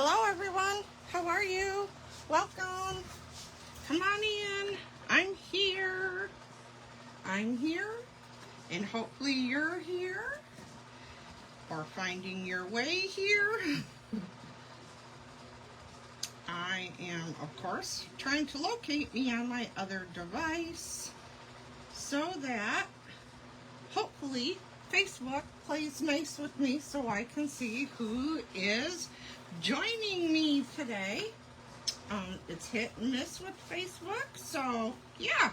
Hello everyone, how are you? Welcome. Come on in. I'm here, and hopefully you're here or finding your way here. I am, of course, trying to locate me on my other device so that hopefully Facebook plays nice with me so I can see who is joining me today. It's hit and miss with Facebook, so yeah.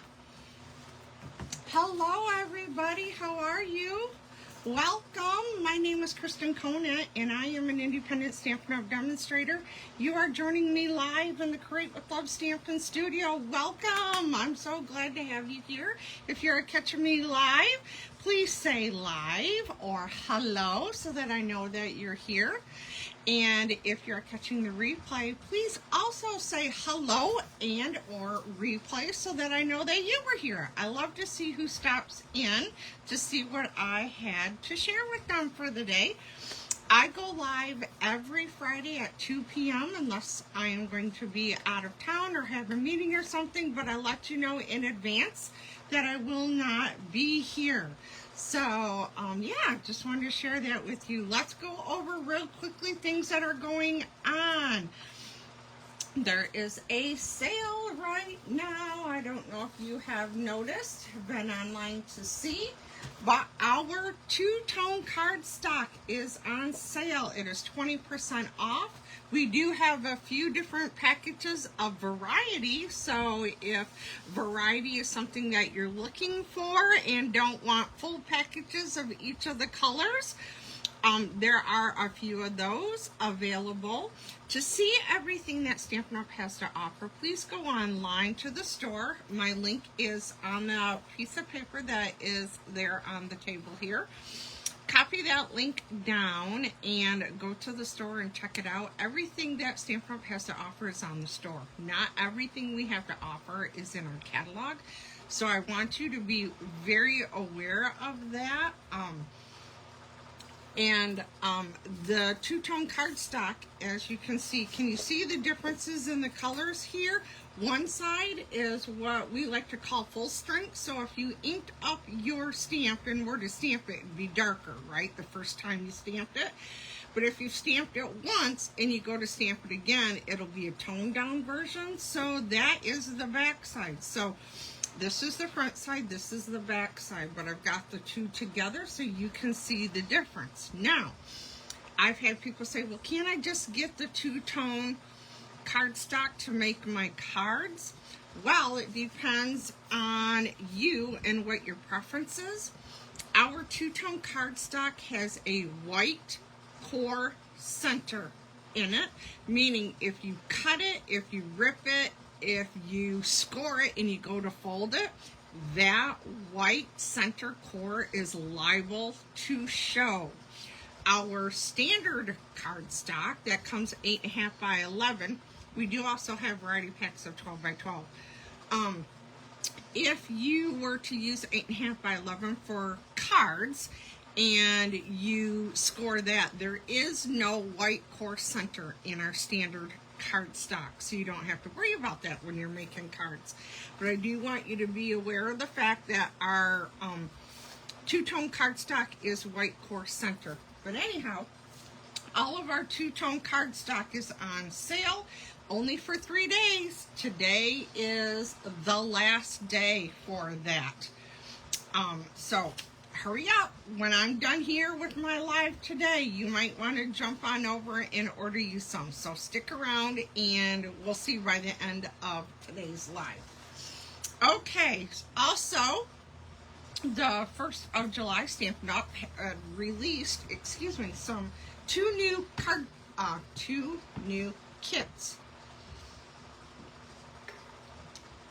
Hello everybody, how are you? Welcome. My name is Kristen Conant and I am an independent Stampin' Up! Demonstrator. You are joining me live in the Create with Love Stampin' Studio. Welcome. I'm so glad to have you here. If you're catching me live, please say live or hello so that I know that you're here. And if you're catching the replay, please also say hello and or replay so that I know that you were here. I love to see who stops in to see what I had to share with them for the day. I go live every Friday at 2 p.m. unless I am going to be out of town or have a meeting or something, but I let you know in advance that I will not be here. So, yeah, just wanted to share that with you. Let's go over real quickly things that are going on. There is a sale right now. I don't know if you have noticed, been online to see, but our two-tone cardstock is on sale. It is 20% off. We do have a few different packages of variety, so if variety is something that you're looking for and don't want full packages of each of the colors, there are a few of those available. To see everything that Stampin' Up! Has to offer, please go online to the store. My link is on the piece of paper that is there on the table here. Copy that link down and go to the store and check it out. Everything that Stampin' Up! Has to offer is on the store. Not everything we have to offer is in our catalog. So I want you to be very aware of that. The two-tone cardstock, as you can you see the differences in the colors here? One side is what we like to call full strength, so if you inked up your stamp and were to stamp it, it'd be darker, right, the first time you stamped it. But if you stamped it once and you go to stamp it again, it'll be a toned down version. So that is the back side. So this is the front side, this is the back side, but I've got the two together so you can see the difference. Now, I've had people say, well, can't I just get the two-tone cardstock to make my cards? Well, it depends on you and what your preference is. Our two-tone cardstock has a white core center in it, meaning if you cut it, if you rip it, if you score it and you go to fold it, that white center core is liable to show. Our standard cardstock that comes 8.5 by 11, we do also have variety packs of 12 by 12. If you were to use 8.5 by 11 for cards and you score that, there is no white core center in our standard cardstock, so you don't have to worry about that when you're making cards. But I do want you to be aware of the fact that our two-tone cardstock is white core center. But anyhow, all of our two-tone cardstock is on sale only for 3 days. Today is the last day for that. So hurry up. When I'm done here with my live today, you might want to jump on over and order you some. So stick around and we'll see you by the end of today's live. Okay, also, the 1st of July, Stampin' Up! Released, some two new kits.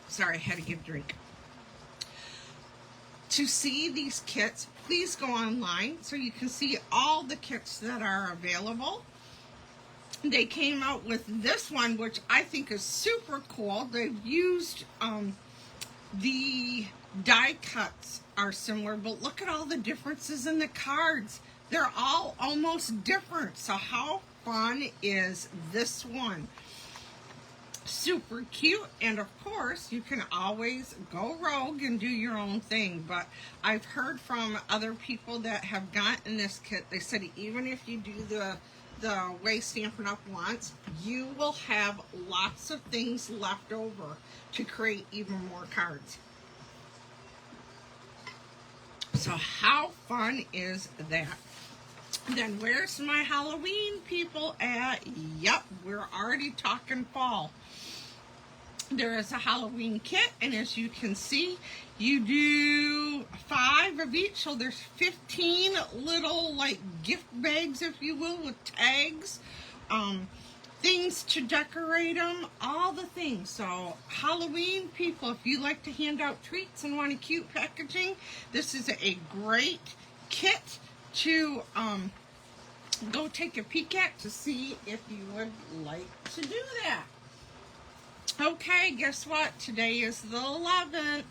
Sorry, I had to get a drink. To see these kits, please go online so you can see all the kits that are available. They came out with this one, which I think is super cool. They've used the die cuts are similar, but look at all the differences in the cards. They're all almost different. So how fun is this one? Super cute, and of course you can always go rogue and do your own thing, but I've heard from other people that have gotten this kit, they said even if you do the way Stampin' Up! Wants, you will have lots of things left over to create even more cards. So how fun is that? Then where's my Halloween people at? Yep, we're already talking fall. There is a Halloween kit, and as you can see, you do 5 of each, so there's 15 little like gift bags, if you will, with tags, things to decorate them, all the things. So Halloween people, if you like to hand out treats and want a cute packaging, this is a great kit to go take a peek at to see if you would like to do that. Okay, guess what? Today is the 11th.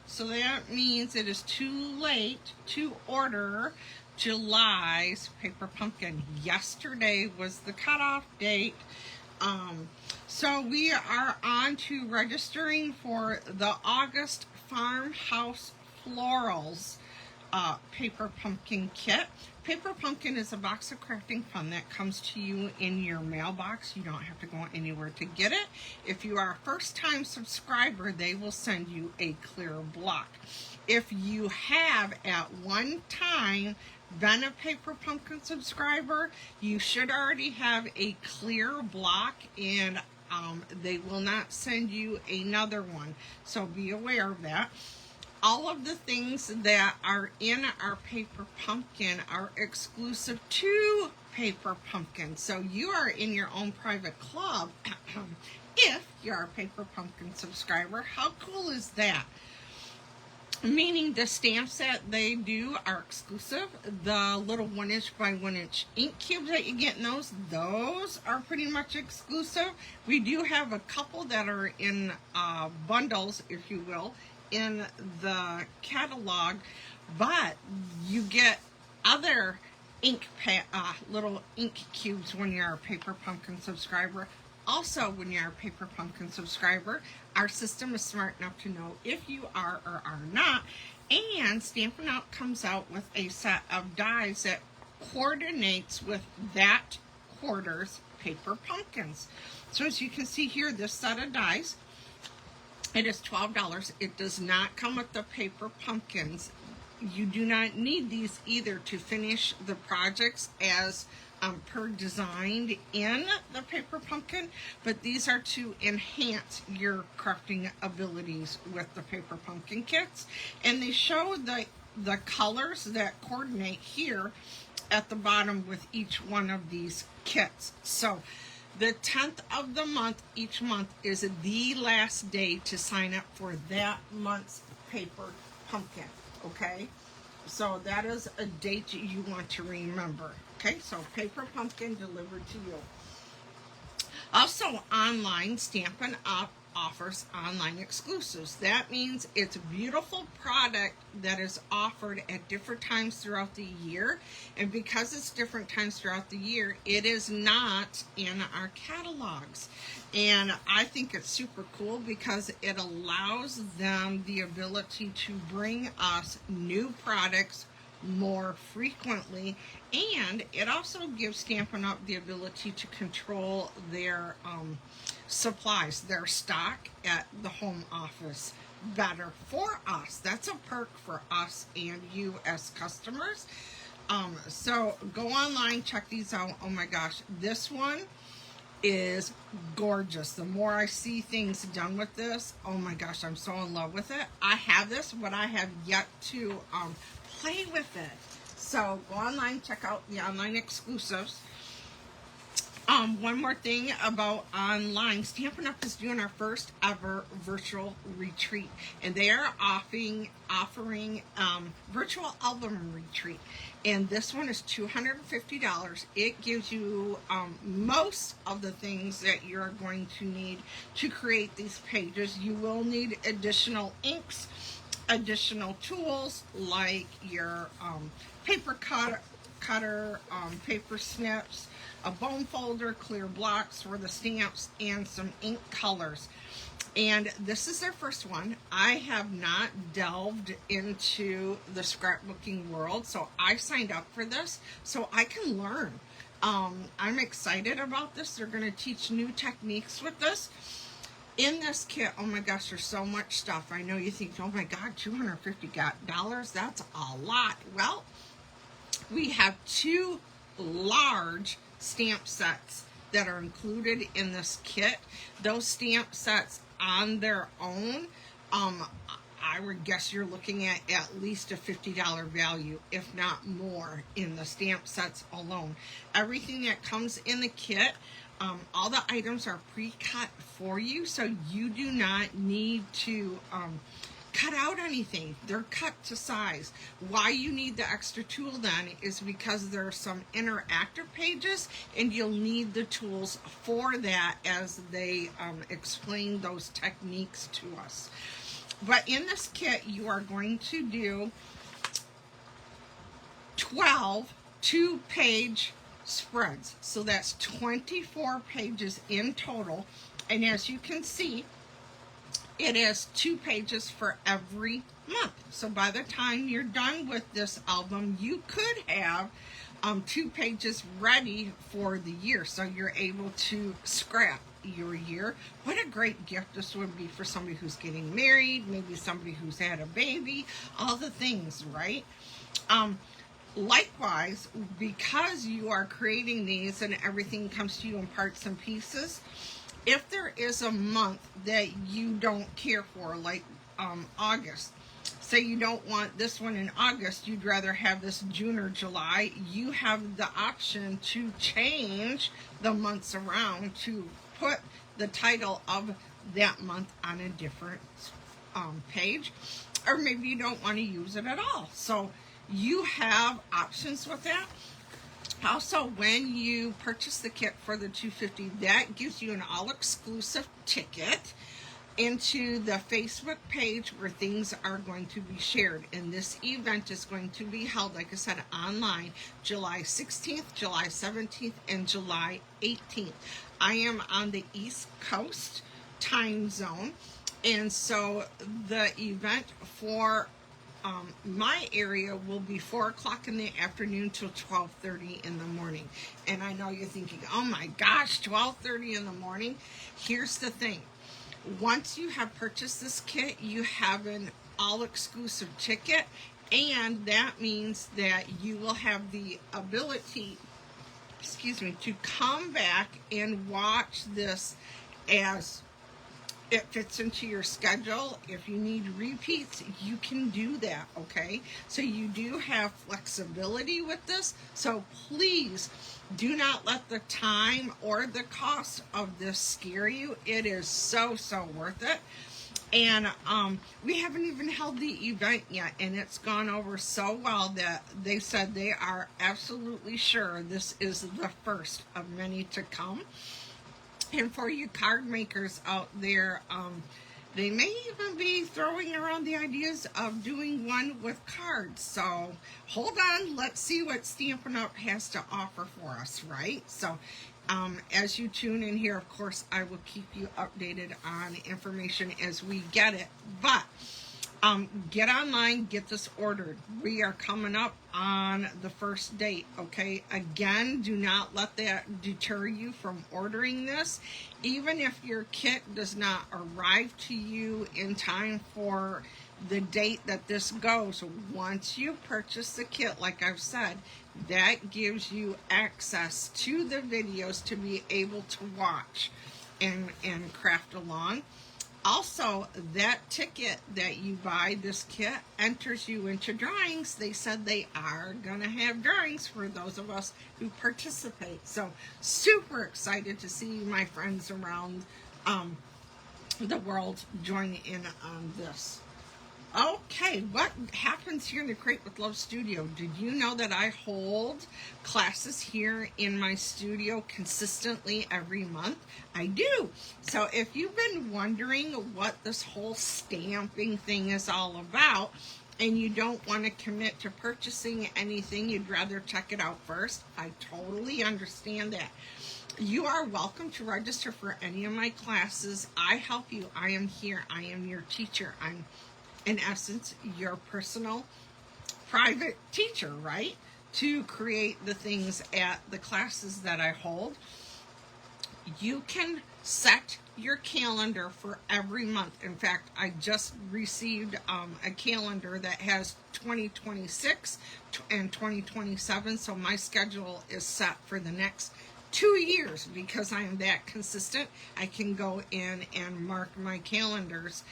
So that means it is too late to order July's Paper Pumpkin. Yesterday was the cutoff date. So we are on to registering for the August Farmhouse Florals Paper Pumpkin kit. Paper Pumpkin is a box of crafting fun that comes to you in your mailbox. You don't have to go anywhere to get it. If you are a first-time subscriber, they will send you a clear block. If you have at one time been a Paper Pumpkin subscriber, you should already have a clear block, and they will not send you another one. So be aware of that. All of the things that are in our Paper Pumpkin are exclusive to Paper Pumpkin. So you are in your own private club if you're a Paper Pumpkin subscriber. How cool is that? Meaning the stamps that they do are exclusive. The little 1" by 1" ink cubes that you get in those are pretty much exclusive. We do have a couple that are in bundles, if you will, in the catalog, but you get other little ink cubes when you're a Paper Pumpkin subscriber. Also, when you're a Paper Pumpkin subscriber, our system is smart enough to know if you are or are not, and Stampin' Up! Comes out with a set of dies that coordinates with that quarter's Paper Pumpkins. So as you can see here, this set of dies, it is $12. It does not come with the Paper Pumpkins. You do not need these either to finish the projects as per designed in the Paper Pumpkin, but these are to enhance your crafting abilities with the Paper Pumpkin kits. And they show the colors that coordinate here at the bottom with each one of these kits. So the 10th of the month, each month, is the last day to sign up for that month's Paper Pumpkin, okay? So that is a date you want to remember, okay? So Paper Pumpkin delivered to you. Also online, Stampin' Up! Offers online exclusives. That means it's a beautiful product that is offered at different times throughout the year, and because it's different times throughout the year, it is not in our catalogs. And I think it's super cool because it allows them the ability to bring us new products more frequently, and it also gives Stampin' Up! The ability to control their supplies, their stock at the home office better for us. That's a perk for us and you as customers. So go online, check these out. Oh my gosh, this one is gorgeous. The more I see things done with this, oh my gosh, I'm so in love with it. I have this, but I have yet to play with it. So go online, check out the online exclusives. One more thing about online, Stampin' Up! Is doing our first ever virtual retreat, and they are offering virtual album retreat, and this one is $250. It gives you most of the things that you're going to need to create these pages. You will need additional inks, additional tools like your paper cutter, paper snips, a bone folder, clear blocks for the stamps, and some ink colors. And this is their first one. I have not delved into the scrapbooking world, so I signed up for this so I can learn. I'm excited about this. They're going to teach new techniques with this. In this kit, oh my gosh, there's so much stuff. I know you think, oh my God, $250, that's a lot. Well, we have 2 large stamp sets that are included in this kit. Those stamp sets on their own, I would guess you're looking at least a $50 value, if not more, in the stamp sets alone. Everything that comes in the kit, all the items are pre-cut for you, so you do not need to cut out anything. They're cut to size. Why you need the extra tool then is because there are some interactive pages, and you'll need the tools for that as they explain those techniques to us. But in this kit, you are going to do 12 2-page spreads. So that's 24 pages in total. And as you can see, it is 2 pages for every month. So by the time you're done with this album, you could have 2 pages ready for the year. So you're able to scrap your year. What a great gift this would be for somebody who's getting married, maybe somebody who's had a baby, all the things, right? Likewise, because you are creating these and everything comes to you in parts and pieces, if there is a month that you don't care for, like August, say you don't want this one in August, you'd rather have this June or July, you have the option to change the months around to put the title of that month on a different page, or maybe you don't want to use it at all. So you have options with that. Also, when you purchase the kit for the $250, that gives you an all-exclusive ticket into the Facebook page where things are going to be shared. And this event is going to be held, like I said, online July 16th, July 17th, and July 18th. I am on the East Coast time zone, and so the event for my area will be 4 o'clock in the afternoon till 12:30 in the morning. And I know you're thinking, oh my gosh, 12:30 in the morning. Here's the thing. Once you have purchased this kit, you have an all-exclusive ticket, and that means that you will have the ability, to come back and watch this as it fits into your schedule. If you need repeats, you can do that, okay? So you do have flexibility with this. So please do not let the time or the cost of this scare you. It is so worth it. And we haven't even held the event yet, and it's gone over so well that they said they are absolutely sure this is the first of many to come. And for you card makers out there, they may even be throwing around the ideas of doing one with cards. So hold on, let's see what Stampin' Up! Has to offer for us, right? So as you tune in here, of course, I will keep you updated on information as we get it. But get online, get this ordered. We are coming up on the first date, okay? Again, do not let that deter you from ordering this. Even if your kit does not arrive to you in time for the date that this goes, once you purchase the kit, like I've said, that gives you access to the videos to be able to watch and craft along. Also, that ticket that you buy, this kit, enters you into drawings. They said they are going to have drawings for those of us who participate. So, super excited to see my friends around the world join in on this. Okay, what happens here in the Create with Love studio? Did you know that I hold classes here in my studio consistently every month? I do. So if you've been wondering what this whole stamping thing is all about, and you don't want to commit to purchasing anything, you'd rather check it out first, I totally understand that. You are welcome to register for any of my classes. I help you. I am here. I am your teacher. I'm, in essence, your personal private teacher, right? To create the things at the classes that I hold. You can set your calendar for every month. In fact, I just received a calendar that has 2026 and 2027, so my schedule is set for the next 2 years because I am that consistent. I can go in and mark my calendars.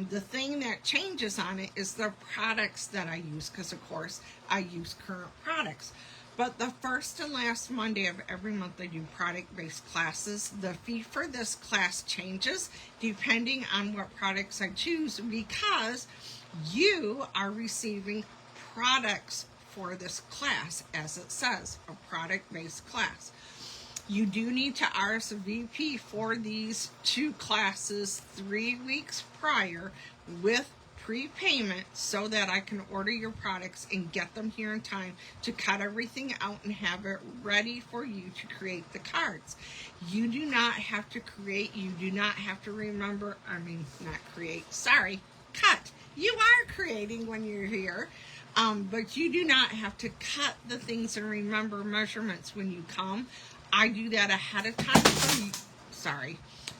The thing that changes on it is the products that I use, because of course I use current products. But the first and last Monday of every month I do product-based classes. The fee for this class changes depending on what products I choose, because you are receiving products for this class, as it says, a product-based class. You do need to RSVP for these 2 classes 3 weeks prior with prepayment so that I can order your products and get them here in time to cut everything out and have it ready for you to create the cards. You do not have to create, you do not have to remember, cut. You are creating when you're here, but you do not have to cut the things and remember measurements when you come. I do that ahead of time,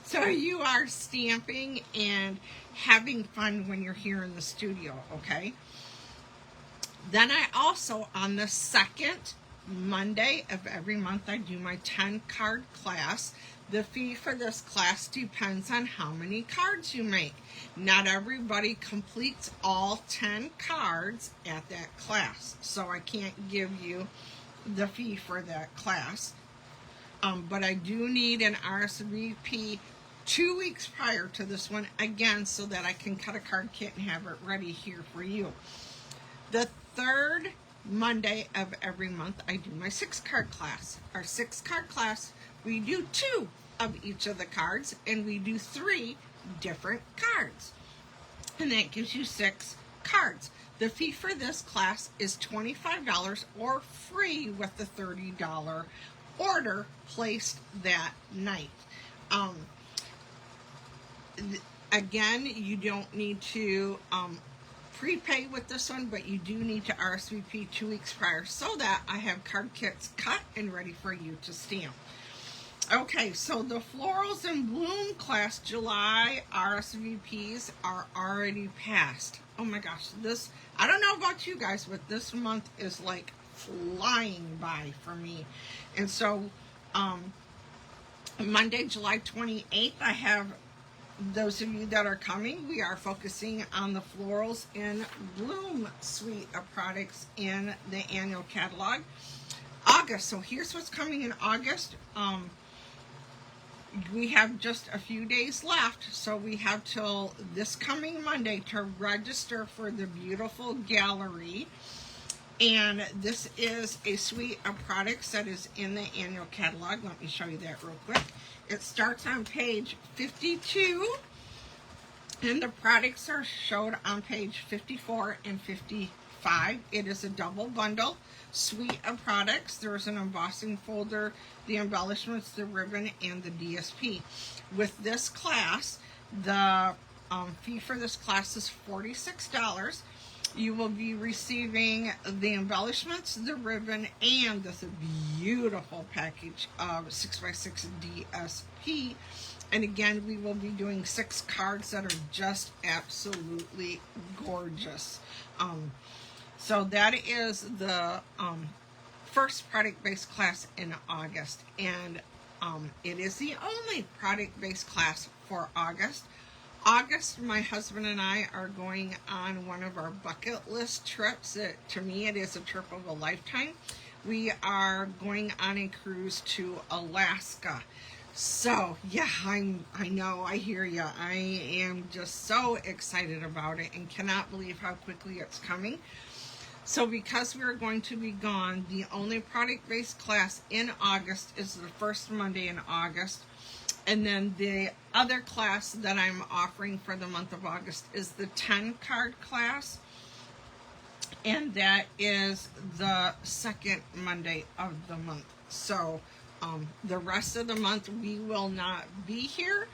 so you are stamping and having fun when you're here in the studio, okay? Then I also, on the second Monday of every month, I do my 10 card class. The fee for this class depends on how many cards you make. Not everybody completes all 10 cards at that class, so I can't give you the fee for that class. But I do need an RSVP 2 weeks prior to this one, again, so that I can cut a card kit and have it ready here for you. The third Monday of every month, I do my 6-card class. Our 6-card class, we do 2 of each of the cards, and we do 3 different cards. And that gives you 6 cards. The fee for this class is $25 or free with the $30 order placed that night. Again, you don't need to prepay with this one, but you do need to RSVP 2 weeks prior so that I have card kits cut and ready for you to stamp. Okay, so the Florals in Bloom class July RSVPs are already passed. Oh my gosh, I don't know about you guys, but this month is like flying by for me. And so Monday, July 28th, I have those of you that are coming, we are focusing on the Florals in Bloom suite of products in the annual catalog. August, so here's what's coming in August. We have just a few days left, so we have till this coming Monday to register for the beautiful gallery. And this is a suite of products that is in the annual catalog. Let me show you that real quick. It starts on page 52, and the products are showed on page 54 and 55. It is a double bundle suite of products. There's an embossing folder, the embellishments, the ribbon, and the DSP. With this class, the fee for this class is $46. You will be receiving the embellishments, the ribbon, and this beautiful package of 6x6 DSP. And again, we will be doing 6 cards that are just absolutely gorgeous. So that is the first product-based class in August. And it is the only product-based class for August. August, my husband and I are going on one of our bucket list trips. To me, it is a trip of a lifetime. We are going on a cruise to Alaska. So, yeah, I know, I hear you. I am just so excited about it and cannot believe how quickly it's coming. So because we're going to be gone, the only product-based class in August is the first Monday in August. And then the other class that I'm offering for the month of August is the 10 card class. and that is the second Monday of the month. So the rest of the month we will not be here.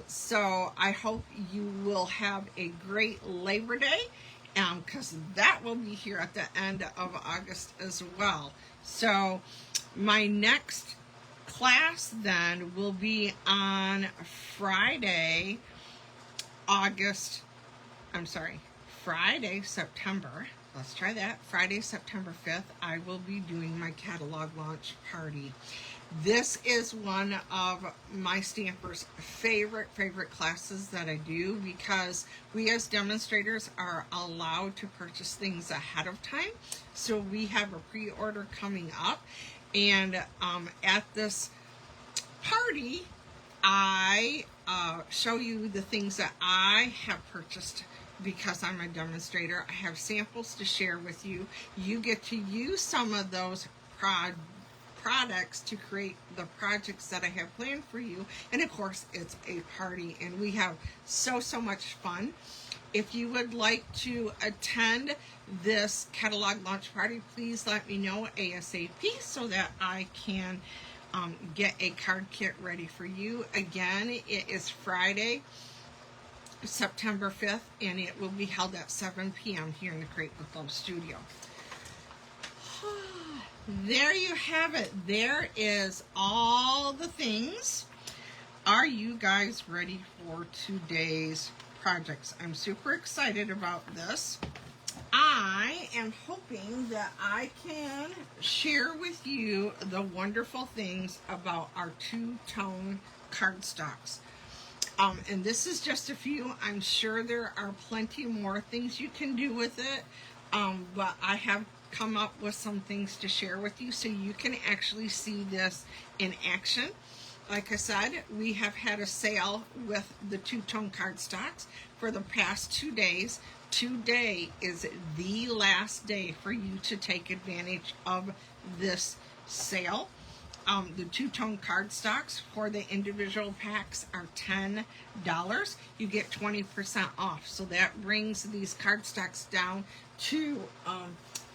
So I hope you will have a great Labor Day, because that will be here at the end of August as well. So my next class then will be on Friday, September. Let's try that. Friday, September 5th, I will be doing my catalog launch party. This is one of my stampers' favorite classes that I do, because we as demonstrators are allowed to purchase things ahead of time. So we have a pre-order coming up, and at this party, I show you the things that I have purchased because I'm a demonstrator. I have samples to share with you. You get to use some of those products to create the projects that I have planned for you. And of course, it's a party, and we have so much fun. If you would like to attend this catalog launch party, please let me know ASAP so that I can get a card kit ready for you. Again, it is Friday, September 5th, and it will be held at 7 p.m. here in the Create with Love studio. There you have it. There is all the things. Are you guys ready for today's projects? I'm super excited about this. I am hoping that I can share with you the wonderful things about our two-tone cardstocks. And this is just a few. I'm sure there are plenty more things you can do with it, but I have come up with some things to share with you so you can actually see this in action. Like I said, we have had a sale with the two-tone cardstocks for the past 2 days. Today is the last day for you to take advantage of this sale. The two-tone cardstocks for the individual packs are $10. You get 20% off. So that brings these cardstocks down to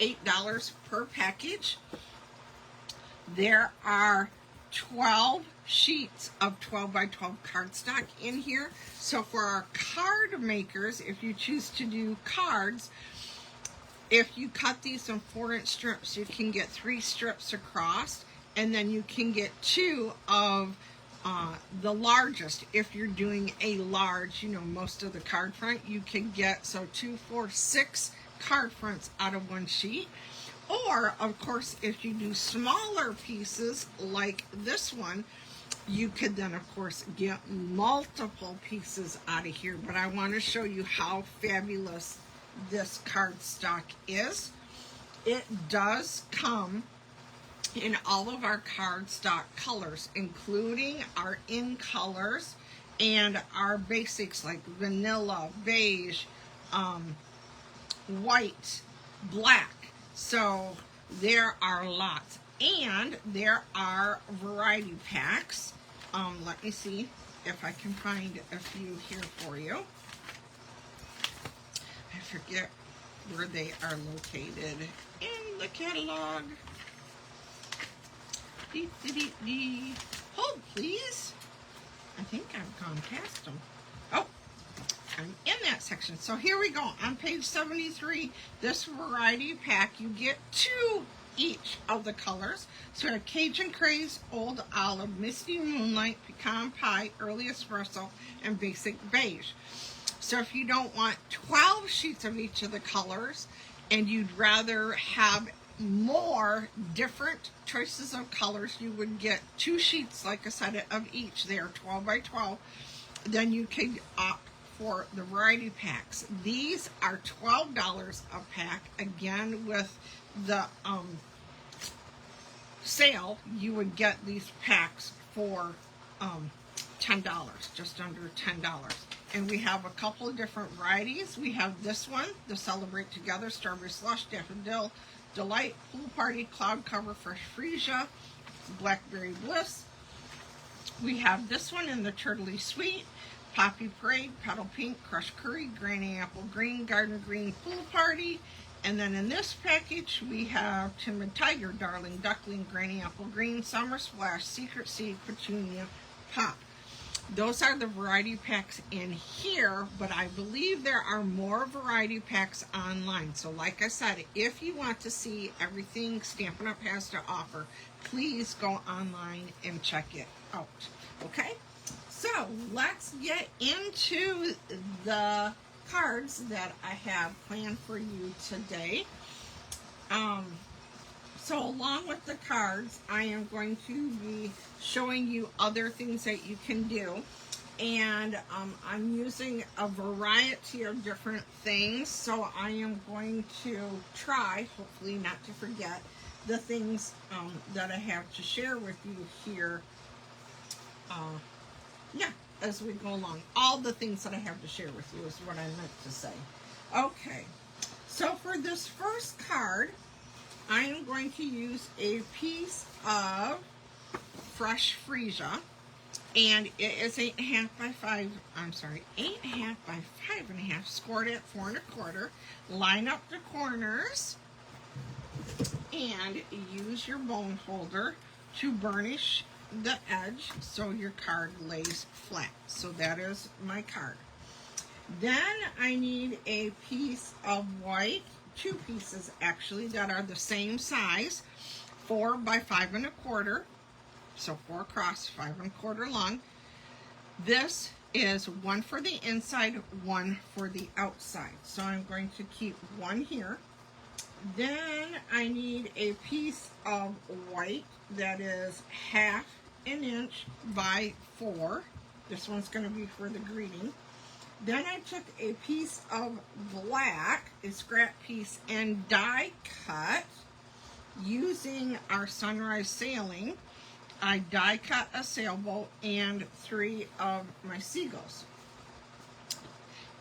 $8 per package. There are 12 sheets of 12 by 12 cardstock in here. So for our card makers, if you choose to do cards, if you cut these in 4-inch strips, you can get 3 strips across, and then you can get 2 of the largest. If you're doing a large, most of the card front, you can get 2, 4, 6 card fronts out of 1 sheet. Or, of course, if you do smaller pieces like this one, you could then, of course, get multiple pieces out of here. But I want to show you how fabulous this cardstock is. It does come in all of our cardstock colors, including our in colors and our basics like vanilla, beige, white, black. So there are lots, and there are variety packs. Let me see if I can find a few here for you. I forget where they are located in the catalog. Hold, please. I think I've gone past them. Oh, I'm in that section. So here we go. On page 73, this variety pack, you get 2 each of the colors. So we have Cajun Craze, Old Olive, Misty Moonlight, Pecan Pie, Early Espresso, and Basic Beige. So if you don't want 12 sheets of each of the colors, and you'd rather have more different choices of colors, you would get 2 sheets, like I said, of each. They are 12 by 12. Then you can opt for the variety packs. These are $12 a pack. Again, with the sale, you would get these packs for $10, just under $10. And we have a couple of different varieties. We have this one, the Celebrate Together, Strawberry Slush, Daffodil Delight, Pool Party, Cloud Cover, Fresh Freesia, Blackberry Bliss. We have this one in the Turtley Sweet, Poppy Parade, Petal Pink, Crushed Curry, Granny Apple Green, Garden Green, Pool Party, And then in this package, we have Timid Tiger, Darling Duckling, Granny Apple Green, Summer Splash, Secret Seed, Petunia, Pop. Those are the variety packs in here, but I believe there are more variety packs online. So like I said, if you want to see everything Stampin' Up! Has to offer, please go online and check it out. Okay? So let's get into the cards that I have planned for you today. So along with the cards, I am going to be showing you other things that you can do. And I'm using a variety of different things. So I am going to try, hopefully not to forget, the things that I have to share with you here. As we go along. All the things that I have to share with you is what I meant to say. Okay. So for this first card, I am going to use a piece of fresh freesia, and it is 8.5 by 5, 8.5 by 5.5, scored at 4 1/4. Line up the corners and use your bone holder to burnish the edge so your card lays flat. So that is my card. Then I need a piece of white, 2 pieces actually that are the same size, 4 by 5 1/4, so 4 across, 5 1/4 long. This is one for the inside, one for the outside. So I'm going to keep one here. Then I need a piece of white that is 1/2 inch by 4. This one's going to be for the greeting. Then I took a piece of black, a scrap piece, and die cut using our Sunrise Sailing. I die cut a sailboat and 3 of my seagulls.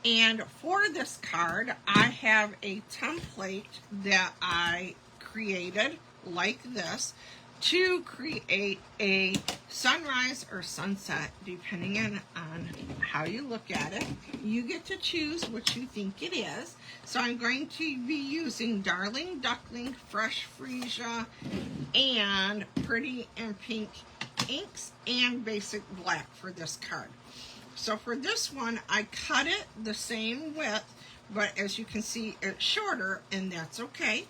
And for this card, I have a template that I created like this to create a sunrise or sunset, depending on how you look at it. You get to choose what you think it is. So I'm going to be using Darling Duckling, Fresh Freesia, and Pretty and Pink inks and basic black for this card. So for this one, I cut it the same width, but as you can see, it's shorter, and that's okay.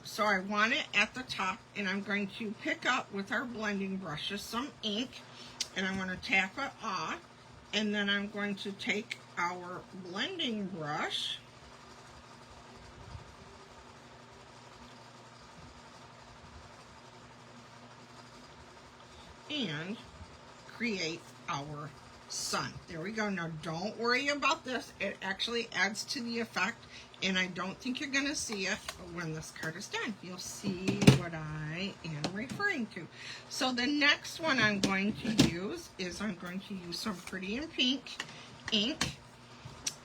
So I want it at the top, and I'm going to pick up with our blending brushes some ink, and I'm going to tap it off, and then I'm going to take our blending brush and create our sun. There we go. Now don't worry about this. It actually adds to the effect, and I don't think you're going to see it when this card is done. You'll see what I am referring to. So the next one I'm going to use is I'm going to use some Pretty and Pink ink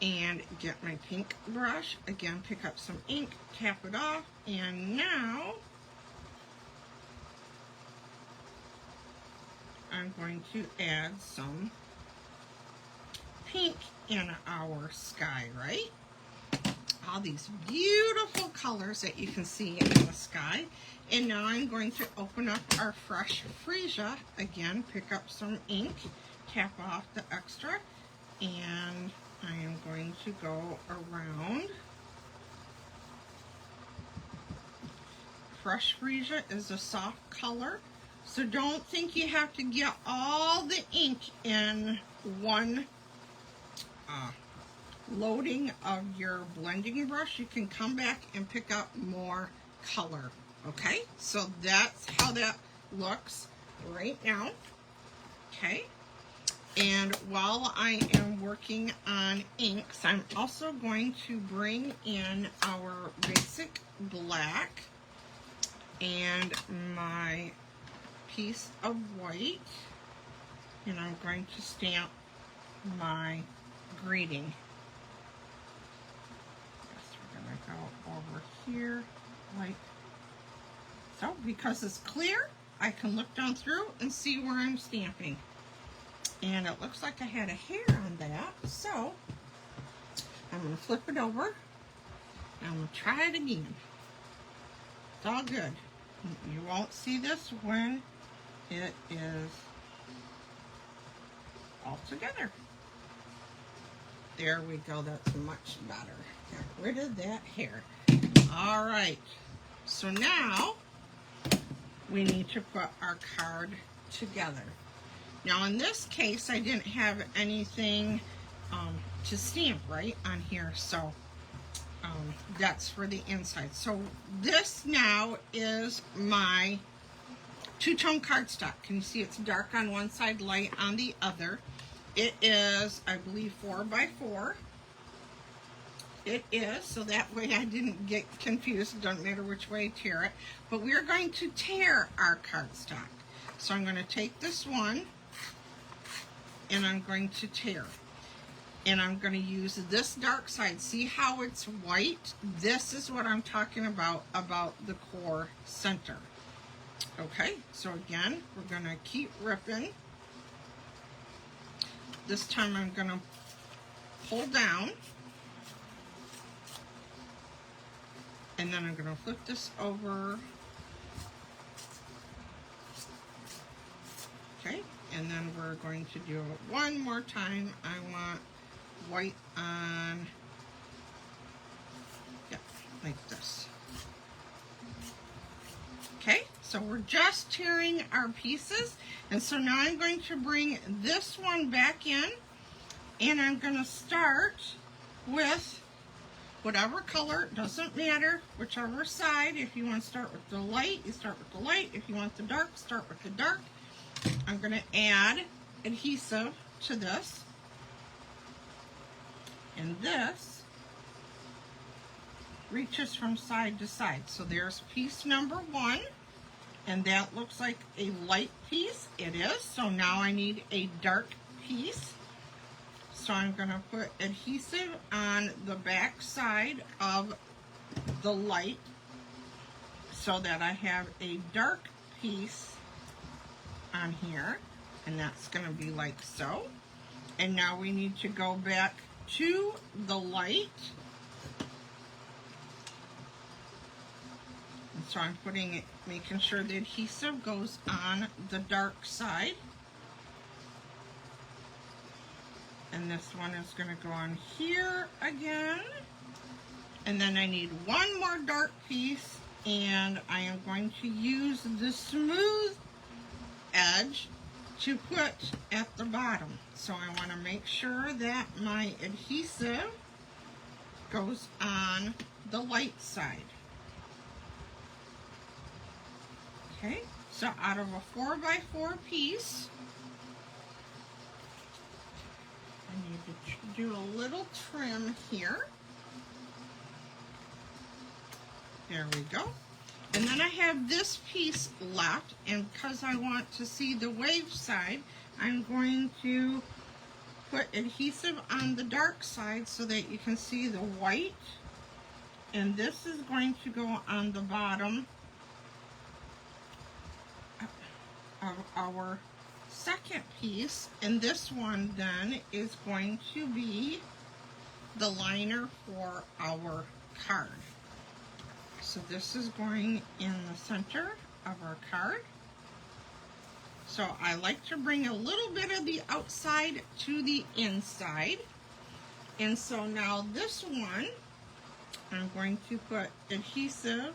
and get my pink brush. Again, pick up some ink, tap it off, and now I'm going to add some pink in our sky, right? All these beautiful colors that you can see in the sky. And now I'm going to open up our Fresh Freesia. Again, pick up some ink, tap off the extra, and I am going to go around. Fresh Freesia is a soft color, so don't think you have to get all the ink in one loading of your blending brush. You can come back and pick up more color. Okay, so that's how that looks right now. Okay, and while I am working on inks, I'm also going to bring in our basic black and my piece of white, and I'm going to stamp my greeting. We're going to go over here like so. Because it's clear, I can look down through and see where I'm stamping. And it looks like I had a hair on that, so I'm going to flip it over Now I'm going to try it again. It's all good. You won't see this when it is all together. There we go. That's much better. Got rid of that hair. All right. So now we need to put our card together. Now in this case, I didn't have anything to stamp right on here, so that's for the inside. So this now is my two-tone cardstock. Can you see it's dark on one side, light on the other? It is, I believe, 4x4. It is, so that way I didn't get confused. It doesn't matter which way I tear it. But we're going to tear our cardstock. So I'm going to take this one and I'm going to tear. And I'm going to use this dark side. See how it's white? This is what I'm talking about the core center. Okay, so again, we're going to keep ripping. This time I'm going to pull down. And then I'm going to flip this over. Okay, and then we're going to do it one more time. I want white on, yeah, like this. Okay, so we're just tearing our pieces. And so now I'm going to bring this one back in. And I'm going to start with whatever color, doesn't matter, whichever side. If you want to start with the light, you start with the light. If you want the dark, start with the dark. I'm going to add adhesive to this. And this reaches from side to side. So there's piece number one. And that looks like a light piece. It is. So now I need a dark piece. So I'm going to put adhesive on the back side of the light so that I have a dark piece on here, and that's going to be like so. And now we need to go back to the light. And so I'm putting it, making sure the adhesive goes on the dark side. And this one is going to go on here again. And then I need one more dark piece, and I am going to use the smooth edge to put at the bottom. So I want to make sure that my adhesive goes on the light side. Okay, so out of a 4x4 piece, I need to do a little trim here. There we go. And then I have this piece left, and because I want to see the wave side, I'm going to put adhesive on the dark side so that you can see the white. And this is going to go on the bottom of our second piece, and this one then is going to be the liner for our card. So this is going in the center of our card. So I like to bring a little bit of the outside to the inside. And so now this one, I'm going to put adhesive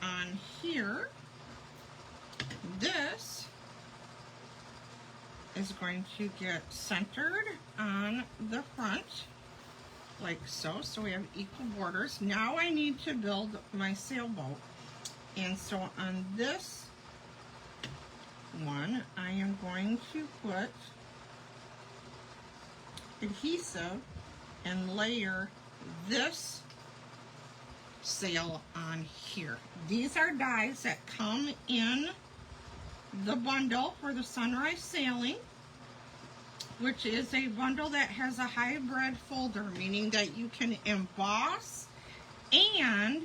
on here. This is going to get centered on the front, like so. So we have equal borders. Now I need to build my sailboat. And so on this one, I am going to put adhesive and layer this sail on here. These are dies that come in the bundle for the Sunrise Sailing, which is a bundle that has a hybrid folder, meaning that you can emboss and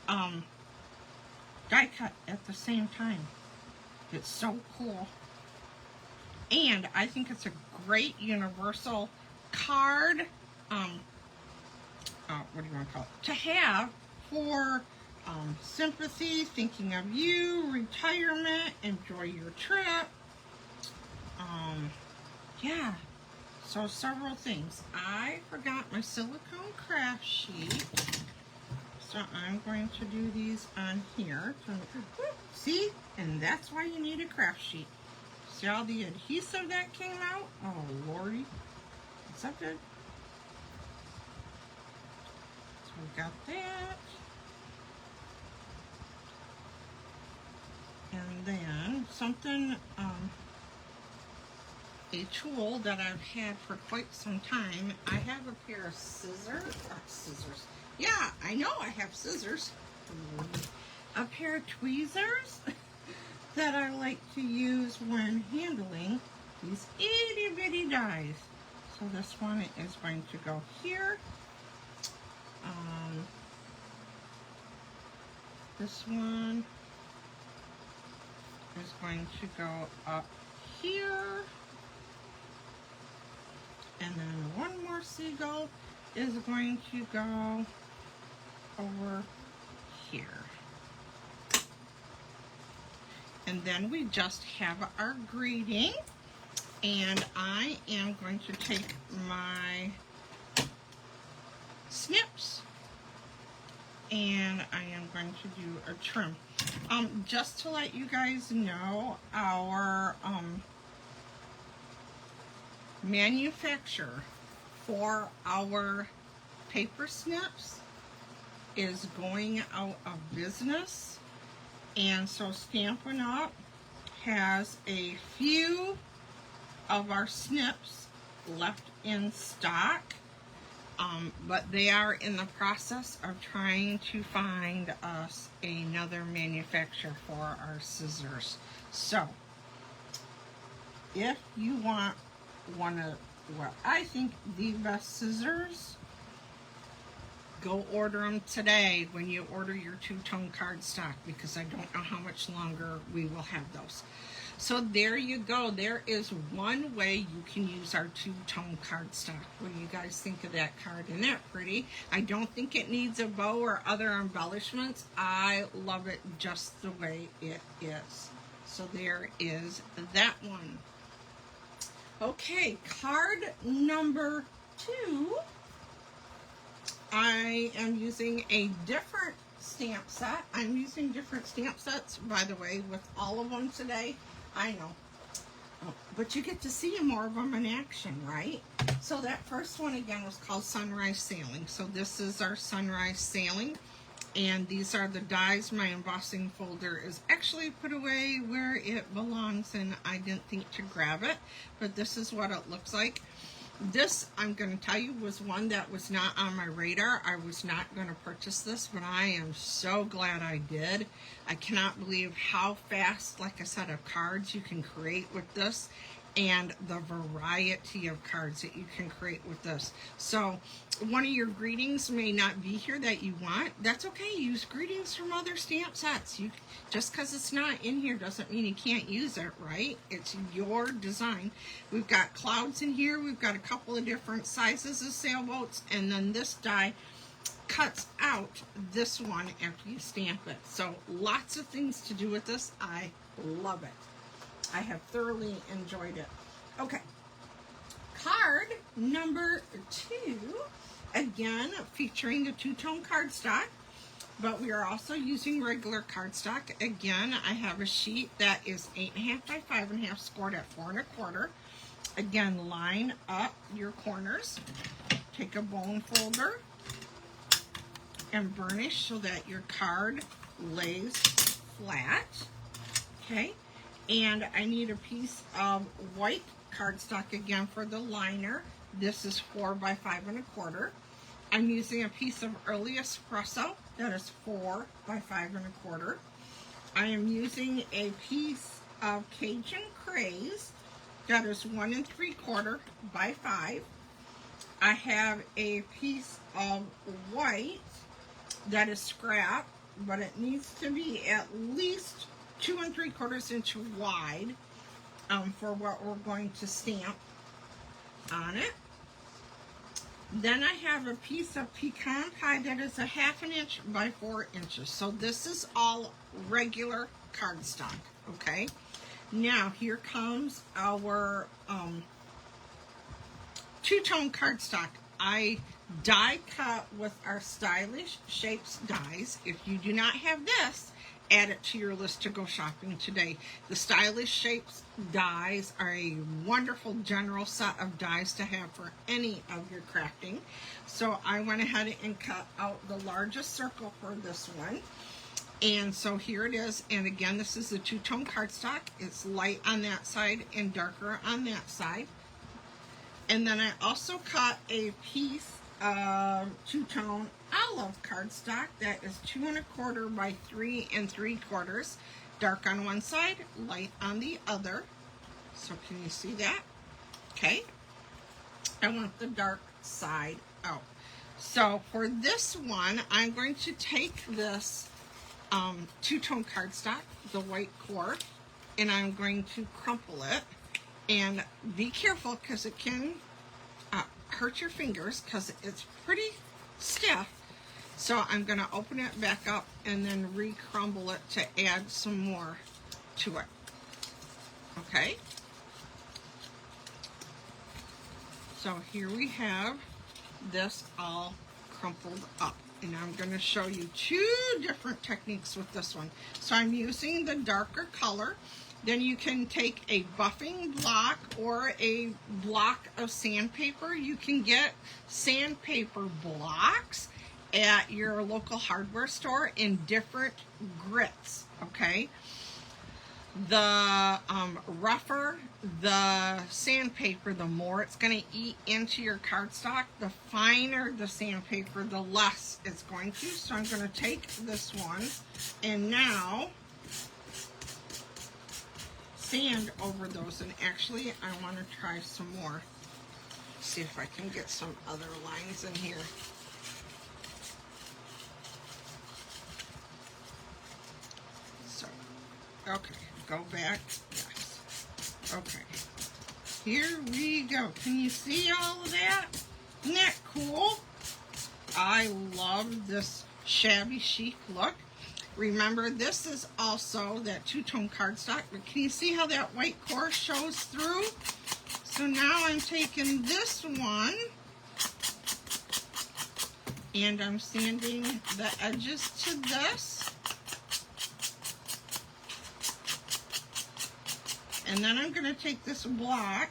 die cut at the same time. It's so cool. And I think it's a great universal card what do you want to call it? To have for sympathy, thinking of you, retirement, enjoy your trip. Yeah, so several things. I forgot my silicone craft sheet, so I'm going to do these on here. See, and that's why you need a craft sheet. See all the adhesive that came out? Oh lordy, is that good? So we got that. And then something, a tool that I've had for quite some time. I have a pair of scissors. Yeah, I know I have scissors. A pair of tweezers that I like to use when handling these itty bitty dies. So this one is going to go here. This one is going to go up here. And then one more seagull is going to go over here. And then we just have our greeting. And I am going to take my snips and I am going to do a trim. Just to let you guys know, our manufacturer for our paper snips is going out of business, and so Stampin' Up! Has a few of our snips left in stock, but they are in the process of trying to find us another manufacturer for our scissors. So if you want one of what I think the best scissors, go order them today when you order your two-tone cardstock, because I don't know how much longer we will have those. So there you go. There is one way you can use our two-tone cardstock. What do you guys think of that card? Isn't that pretty? I don't think it needs a bow or other embellishments. I love it just the way it is. So there is that one. Okay, card number 2. I am using a different stamp set. I'm using different stamp sets, by the way, with all of them today. I know. Oh, but you get to see more of them in action, right? So that first one, again, was called Sunrise Sailing. So this is our Sunrise Sailing. And these are the dies. My embossing folder is actually put away where it belongs, and I didn't think to grab it, but this is what it looks like. This, I'm going to tell you, was one that was not on my radar. I was not going to purchase this, but I am so glad I did. I cannot believe how fast, like I said, of cards you can create with this, and the variety of cards that you can create with this. So one of your greetings may not be here that you want. That's okay. Use greetings from other stamp sets. Just because it's not in here doesn't mean you can't use it, right? It's your design. We've got clouds in here. We've got a couple of different sizes of sailboats, and then this die cuts out this one after you stamp it. So lots of things to do with this. I love it. I have thoroughly enjoyed it. Okay, card number 2, again featuring the two-tone cardstock, but we are also using regular cardstock. Again, I have a sheet that is 8.5 by 5.5, scored at 4 1/4. Again, line up your corners. Take a bone folder and burnish so that your card lays flat. Okay. And I need a piece of white cardstock again for the liner. This is 4 by 5 1/4. I'm using a piece of early espresso that is 4 by 5 1/4. I am using a piece of Cajun Craze that is 1 3/4 by 5. I have a piece of white that is scrap, but it needs to be at least 2 3/4 inch wide for what we're going to stamp on it. Then I have a piece of pecan pie that is a 1/2 inch by 4 inches. So this is all regular cardstock, okay? Now here comes our two-tone cardstock. I die cut with our Stylish Shapes dies. If you do not have this, add it to your list to go shopping today. The Stylish Shapes dies are a wonderful general set of dies to have for any of your crafting. So I went ahead and cut out the largest circle for this one. And so here it is. And again, this is the two-tone cardstock. It's light on that side and darker on that side. And then I also cut a piece of two-tone olive cardstock that is 2 1/4 by 3 3/4, dark on one side, light on the other. So can you see that? Okay. I want the dark side out. So for this one, I'm going to take this two-tone cardstock, the white core, and I'm going to crumple it. And be careful because it can hurt your fingers because it's pretty stiff. So I'm going to open it back up and then re-crumble it to add some more to it. Okay? So here we have this all crumpled up. And I'm going to show you 2 different techniques with this one. So I'm using the darker color. Then you can take a buffing block or a block of sandpaper. You can get sandpaper blocks at your local hardware store in different grits, okay? The rougher the sandpaper, the more it's going to eat into your cardstock. The finer the sandpaper, the less it's going to. So I'm going to take this one and now sand over those. And actually, I want to try some more. See if I can get some other lines in here. So, okay. Go back, yes. Okay, here we go. Can you see all of that? Isn't that cool? I love this shabby chic look. Remember, this is also that two-tone cardstock, but can you see how that white core shows through? So now I'm taking this one and I'm sanding the edges to this. And then I'm going to take this block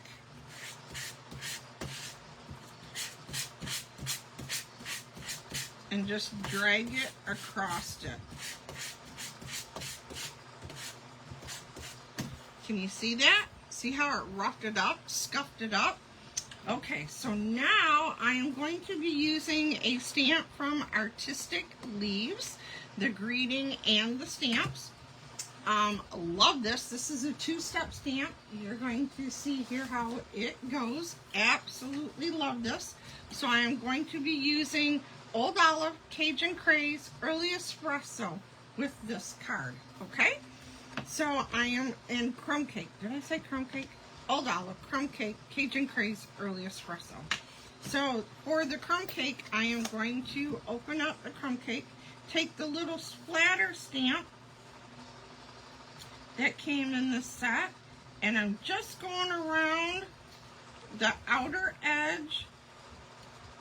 and just drag it across it. Can you see that? See how it roughed it up, scuffed it up? Okay, so now I am going to be using a stamp from Artistic Leaves, the greeting and the stamps. Love this. This is a 2-step stamp. You're going to see here how it goes. Absolutely love this. So I am going to be using Old Olive, Cajun Craze, Early Espresso with this card. Okay? So I am in Crumb Cake. Did I say Crumb Cake? Old Olive, Crumb Cake, Cajun Craze, Early Espresso. So for the Crumb Cake, I am going to open up the Crumb Cake, take the little splatter stamp that came in the set, and I'm just going around the outer edge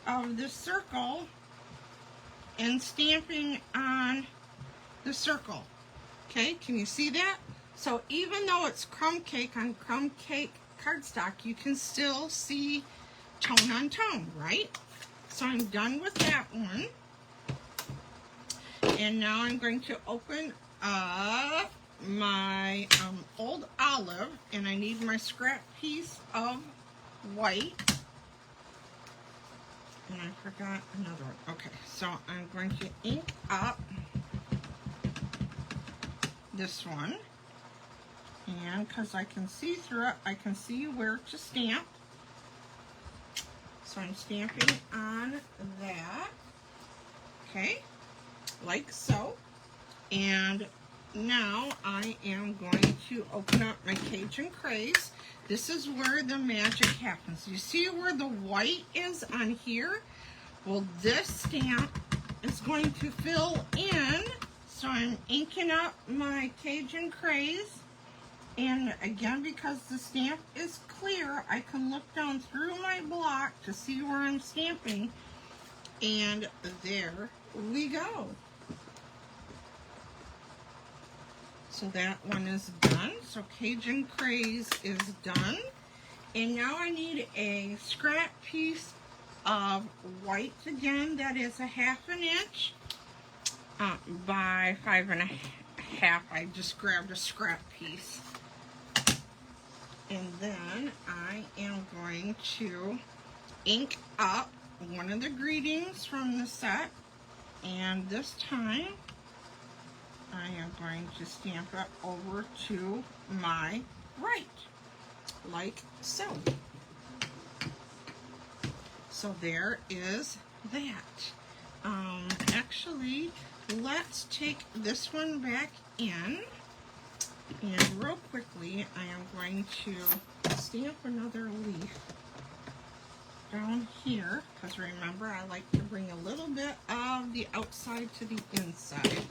of the circle and stamping on the circle. Okay, can you see that? So even though it's Crumb Cake on Crumb Cake cardstock, you can still see tone on tone, right? So I'm done with that one. And now I'm going to open up my Old Olive, and I need my scrap piece of white. And I forgot another one. Okay, so I'm going to ink up this one. And because I can see through it, I can see where to stamp. So I'm stamping on that. Okay, like so. And now I am going to open up my Cajun Craze. this is where the magic happens. You see where the white is on here? Well, this stamp is going to fill in. So I'm inking up my Cajun Craze. And again, because the stamp is clear, I can look down through my block to see where I'm stamping. And there we go. So that one is done. So Cajun Craze is done. And now I need a scrap piece of white again. That is a 1/2 inch by 5 1/2. I just grabbed a scrap piece. And then I am going to ink up one of the greetings from the set. And this time, I am going to stamp it over to my right, like so. So there is that. Actually, let's take this one back in. And real quickly, I am going to stamp another leaf down here, because remember, I like to bring a little bit of the outside to the inside.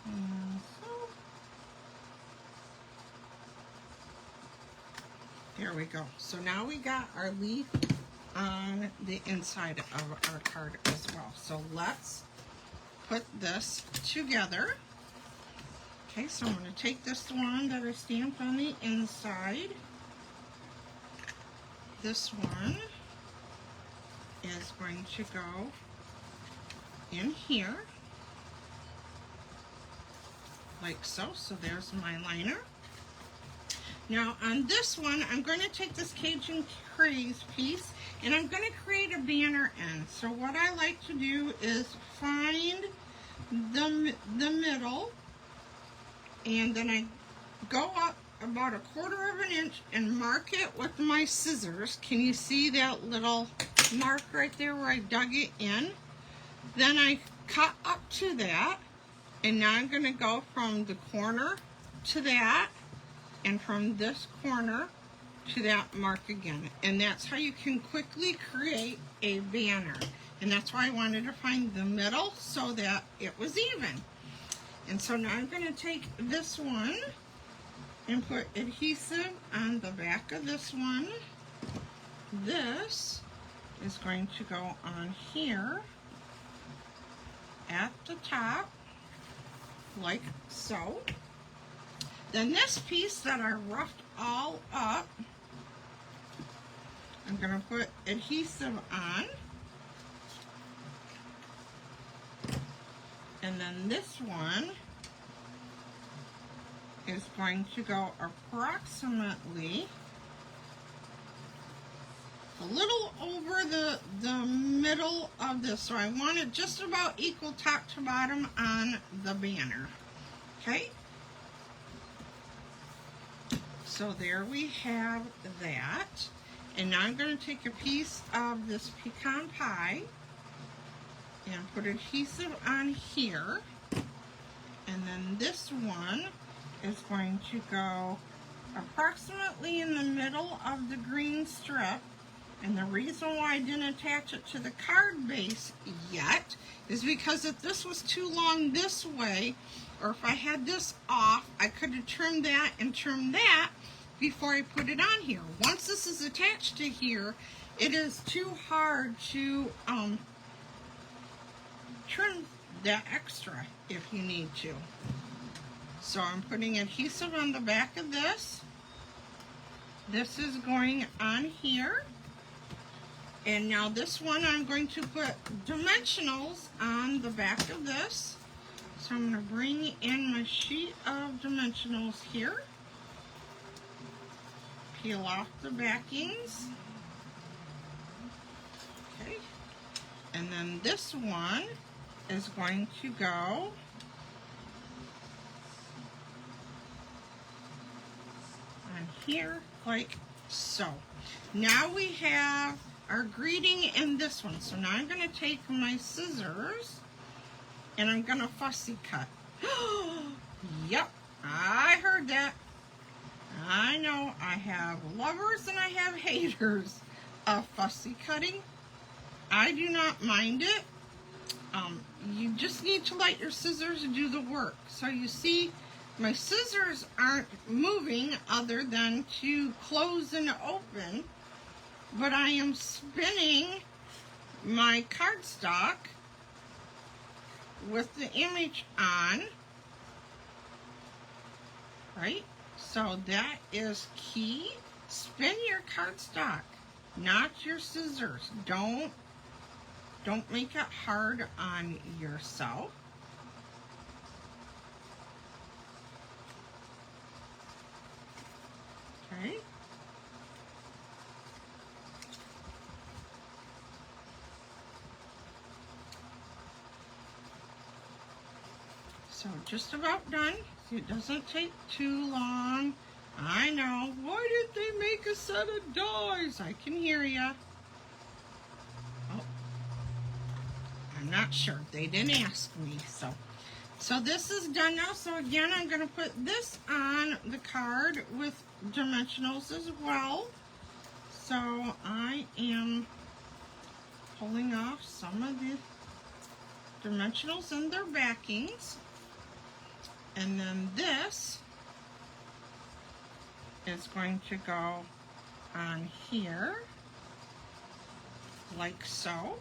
And so, there we go. So now we got our leaf on the inside of our card as well. So let's put this together. Okay, so I'm going to take this one that I stamped on the inside. This one is going to go in here, like so. So there's my liner. Now on this one, I'm going to take this Cajun Craze piece and I'm going to create a banner end. So what I like to do is find the middle, and then I go up about 1/4 inch and mark it with my scissors. Can you see that little mark right there where I dug it in? Then I cut up to that, and now I'm going to go from the corner to that, and from this corner to that mark again. And that's how you can quickly create a banner. And that's why I wanted to find the middle so that it was even. And so now I'm going to take this one and put adhesive on the back of this one. This is going to go on here at the top, like so. Then this piece that I roughed all up, I'm going to put adhesive on. And then this one is going to go approximately a little over the middle of this. So I want it just about equal top to bottom on the banner. Okay? So there we have that. And now I'm going to take a piece of this pecan pie and put adhesive on here. And then this one is going to go approximately in the middle of the green strip. And the reason why I didn't attach it to the card base yet is because if this was too long this way, or if I had this off, I could have trimmed that and trimmed that before I put it on here. Once this is attached to here, it is too hard to trim that extra if you need to. So I'm putting adhesive on the back of this. This is going on here. And now this one I'm going to put dimensionals on the back of this. So I'm going to bring in my sheet of dimensionals here. Peel off the backings. Okay. And then this one is going to go on here like so. Now we have our greeting in this one. So now I'm going to take my scissors and I'm going to fussy cut. Yep, I heard that. I know I have lovers and I have haters of fussy cutting. I do not mind it. You just need to let your scissors do the work. So you see, my scissors aren't moving other than to close and open, but I am spinning my cardstock with the image on, right? So that is key. Spin your cardstock, not your scissors. Don't make it hard on yourself. Okay. So just about done. See, it doesn't take too long. I know. Why did they make a set of dies? I can hear ya. Oh, I'm not sure. They didn't ask me. So this is done now. So again, I'm going to put this on the card with dimensionals as well. So I am pulling off some of the dimensionals and their backings. And then this is going to go on here, like so.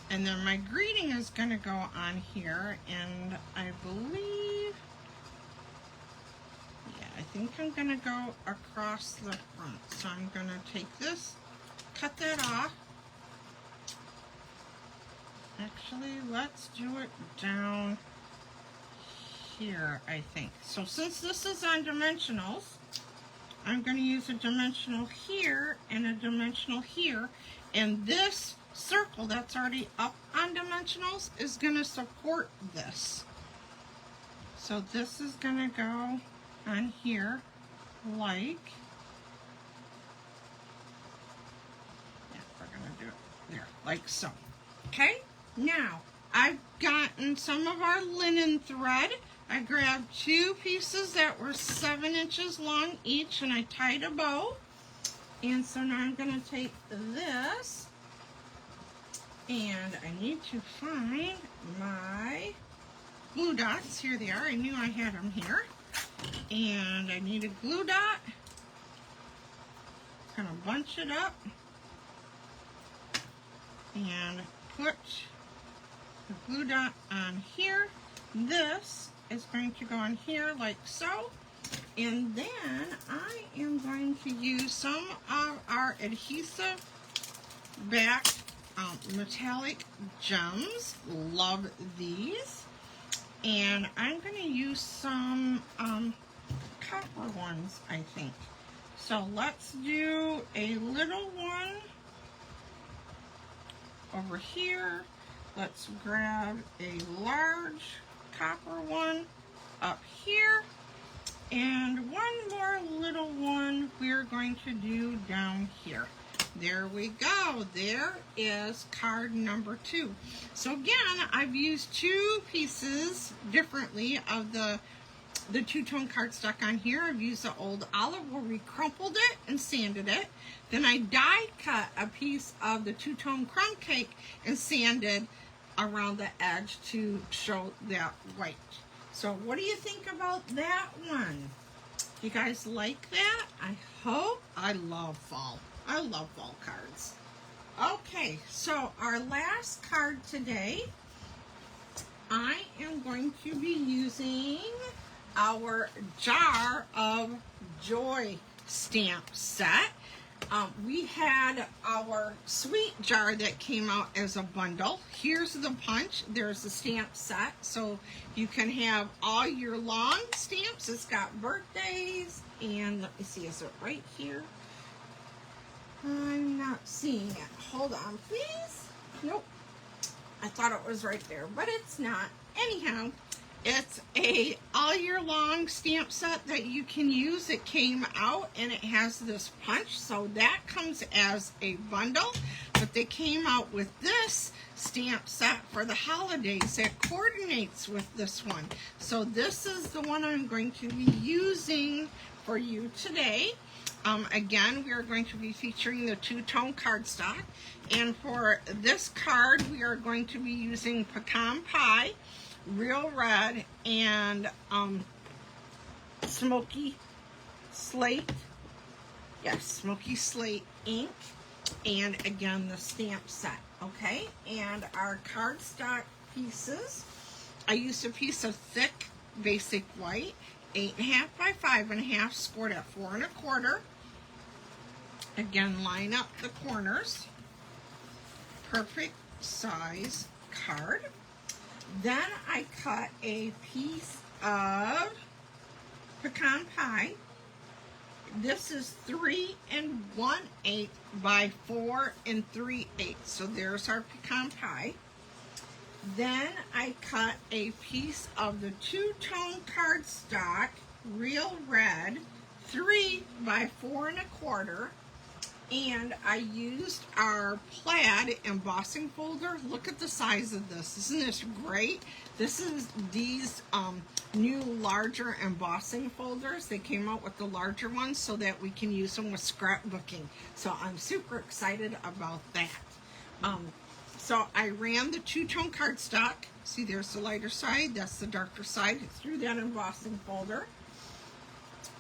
And then my greeting is going to go on here, and I believe, yeah, I think I'm going to go across the front. So I'm going to take this, cut that off. Actually, let's do it down here, I think. So since this is on dimensionals, I'm going to use a dimensional here and a dimensional here, and this circle that's already up on dimensionals is going to support this. So this is going to go on here like, yeah, we're going to do it there, like so. Okay, now I've gotten some of our linen thread. I grabbed 2 pieces that were 7 inches long each, and I tied a bow. And so now I'm going to take this, and I need to find my glue dots. Here they are. I knew I had them here. And I need a glue dot. Kind of bunch it up and put the glue dot on here. This is going to go on here like so. And then I am going to use some of our adhesive back metallic gems. Love these. And I'm going to use some copper ones, I think. So let's do a little one over here. Let's grab a large copper one up here, and one more little one we're going to do down here. There we go. There is card number 2. So again, I've used 2 pieces differently of the two-tone cardstock on here. I've used the old olive where we crumpled it and sanded it. Then I die cut a piece of the two-tone crumb cake and sanded around the edge to show that white. So what do you think about that one? You guys like that? I hope. I love fall. I love fall cards. Okay, so our last card today, I am going to be using our Jar of Joy stamp set. We had our sweet jar that came out as a bundle. Here's the punch. There's the stamp set, so you can have all year long stamps. It's got birthdays, and let me see, is it right here? I'm not seeing it. Hold on, please. Nope. I thought it was right there, but it's not. Anyhow, It's a all year long stamp set that you can use. It came out and it has this punch, so that comes as a bundle. But they came out with this stamp set for the holidays that coordinates with this one. So this is the one I'm going to be using for you today. Again, we are going to be featuring the two-tone cardstock. And for this card, we are going to be using Pecan Pie, Real Red, and Smoky Slate. Yes, Smoky Slate ink. And again, the stamp set, okay? And our cardstock pieces, I used a piece of thick basic white, 8.5 by 5.5, scored at 4 1/4. Again, line up the corners. Perfect size card. Then I cut a piece of Pecan Pie. This is 3 1/8 by 4 3/8. So there's our Pecan Pie. Then I cut a piece of the two-tone cardstock, Real Red, 3 by 4 1/4. And I used our plaid embossing folder. Look at the size of this. Isn't this great? This is these new larger embossing folders. They came out with the larger ones so that we can use them with scrapbooking. So I'm super excited about that. So I ran the two-tone cardstock. See, there's the lighter side. That's the darker side through that embossing folder.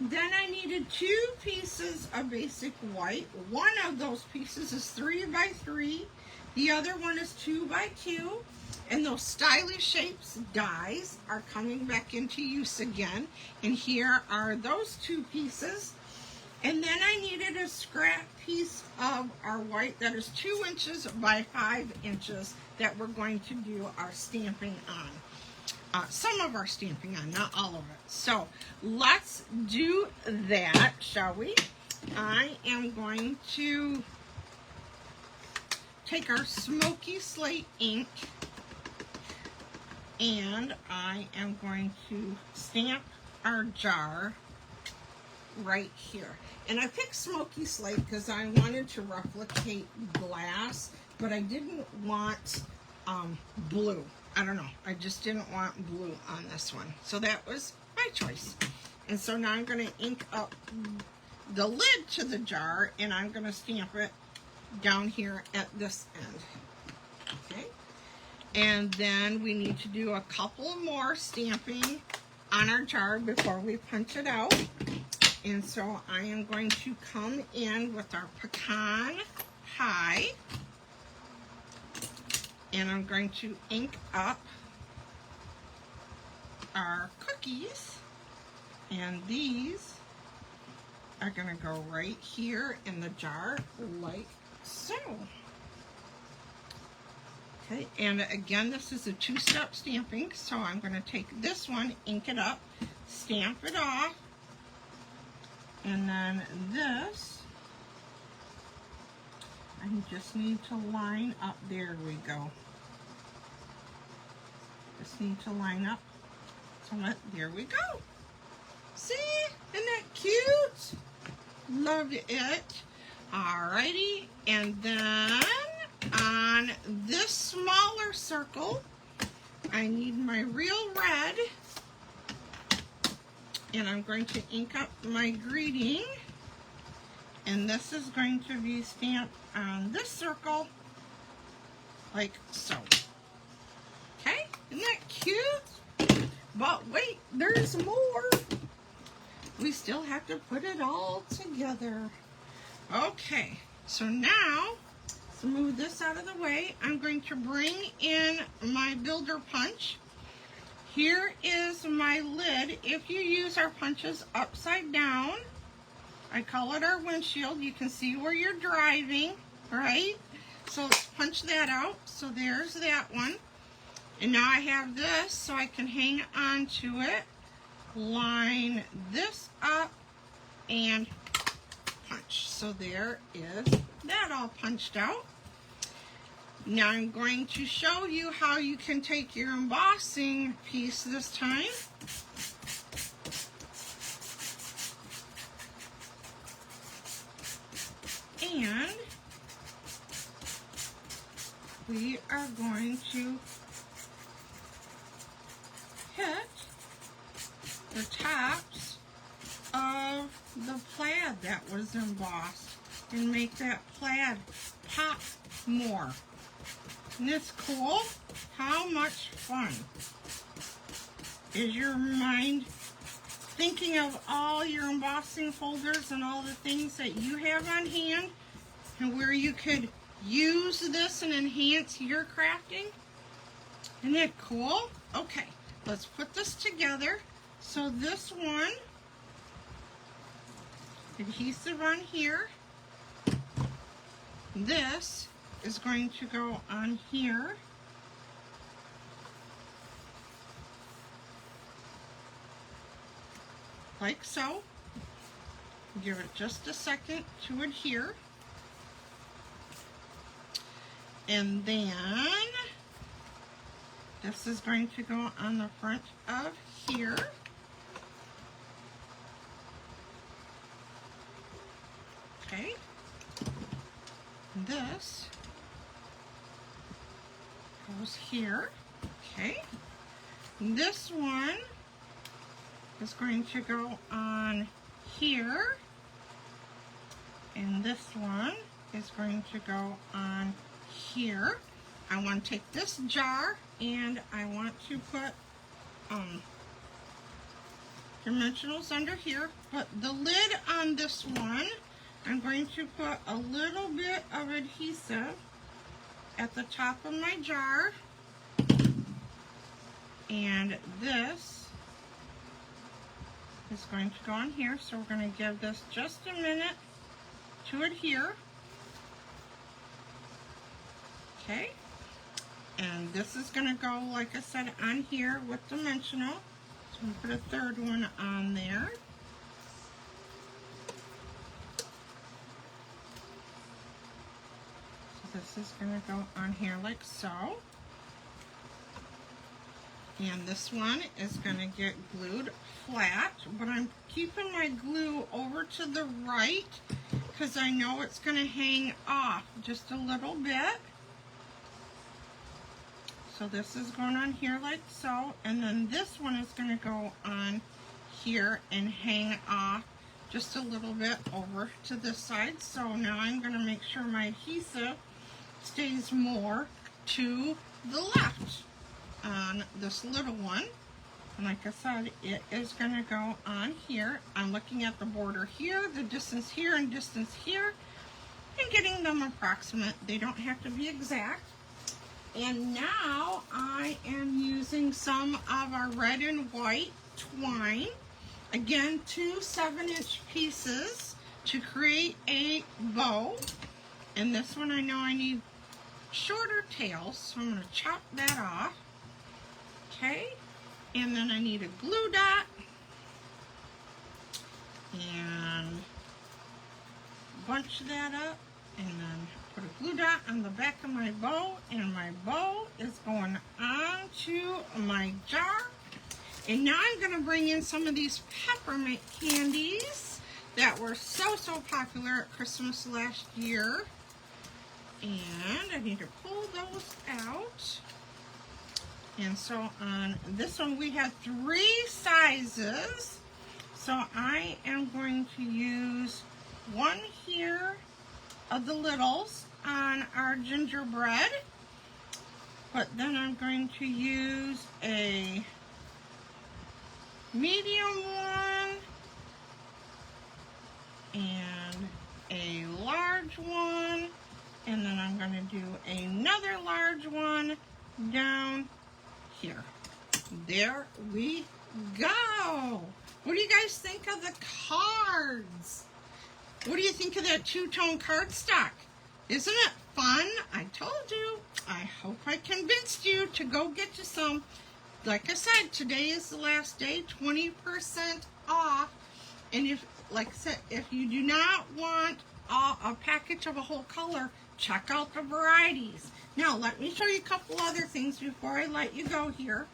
Then I needed 2 pieces of basic white. One of those pieces is 3 by 3. The other one is 2 by 2. And those stylish shapes dies are coming back into use again. And here are those 2 pieces. And then I needed a scrap piece of our white that is 2 inches by 5 inches that we're going to do our stamping on. Some of our stamping on, not all of it. So let's do that, shall we? I am going to take our Smoky Slate ink and I am going to stamp our jar right here. And I picked Smoky Slate because I wanted to replicate glass, but I didn't want blue. I don't know. I just didn't want blue on this one. So that was my choice. And so now I'm going to ink up the lid to the jar and I'm going to stamp it down here at this end. Okay. And then we need to do a couple more stamping on our jar before we punch it out. And so I am going to come in with our Pecan Pie. And I'm going to ink up our cookies. And these are going to go right here in the jar like so. Okay, and again, this is a 2-step stamping. So I'm going to take this one, ink it up, stamp it off. And then this, I just need to line up. There we go. Just need to line up. So there we go. See? Isn't that cute? Loved it. Alrighty. And then on this smaller circle, I need my Real Red. And I'm going to ink up my greeting. And this is going to be stamped on this circle like so. Okay, isn't that cute? But wait, there's more. We still have to put it all together. Okay, so now, let's move this out of the way. I'm going to bring in my builder punch. Here is my lid. If you use our punches upside down, I call it our windshield. You can see where you're driving, right? So let's punch that out. So there's that one. And now I have this so I can hang on to it. Line this up and punch. So there is that all punched out. Now I'm going to show you how you can take your embossing piece this time. And we are going to hit the tops of the plaid that was embossed and make that plaid pop more. Isn't this cool? How much fun? Is your mind thinking of all your embossing folders and all the things that you have on hand and where you could use this and enhance your crafting? Isn't it cool? Okay, let's put this together. So this one, adhesive on here. This is going to go on here. Like so. Give it just a second to adhere. And then this is going to go on the front of here. Okay. This goes here. Okay. This one is going to go on here. And this one is going to go on here. I want to take this jar and I want to put dimensionals under here. But the lid on this one, I'm going to put a little bit of adhesive at the top of my jar. And this is going to go on here. So we're going to give this just a minute to adhere. Okay. And this is going to go, like I said, on here with dimensional. So I'm going to put a third one on there. This is going to go on here like so. And this one is going to get glued flat, but I'm keeping my glue over to the right because I know it's going to hang off just a little bit. So this is going on here like so, and then this one is going to go on here and hang off just a little bit over to this side. So now I'm going to make sure my adhesive stays more to the left on this little one. And like I said, it is going to go on here. I'm looking at the border here, the distance here, and distance here, and getting them approximate. They don't have to be exact. And now I am using some of our red and white twine. Again, 2 7-inch pieces to create a bow. And this one I know I need shorter tails, so I'm going to chop that off. Okay, and then I need a glue dot and bunch that up and then put a glue dot on the back of my bow, and my bow is going onto my jar. And now I'm going to bring in some of these peppermint candies that were so popular at Christmas last year. And I need to pull those out. And so on this one we have 3 sizes. So I am going to use one here of the littles on our gingerbread. But then I'm going to use a medium one and a large one. And then I'm going to do another large one down here. There we go. What do you guys think of the cards? What do you think of that 2-tone cardstock? Isn't it fun? I told you. I hope I convinced you to go get you some. Like I said, today is the last day, 20% off. And if, like I said, if you do not want a package of a whole color, check out the varieties. Now, let me show you a couple other things before I let you go here.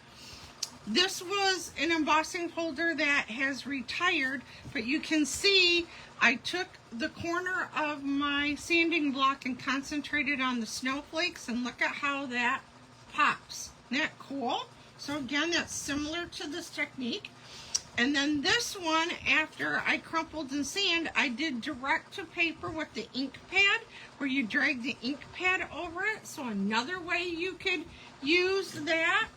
This was an embossing folder that has retired, but you can see I took the corner of my sanding block and concentrated on the snowflakes, and look at how that pops. Isn't that cool? So again, that's similar to this technique. And then this one, after I crumpled and sand, I did direct to paper with the ink pad, where you drag the ink pad over it. So another way you could use that.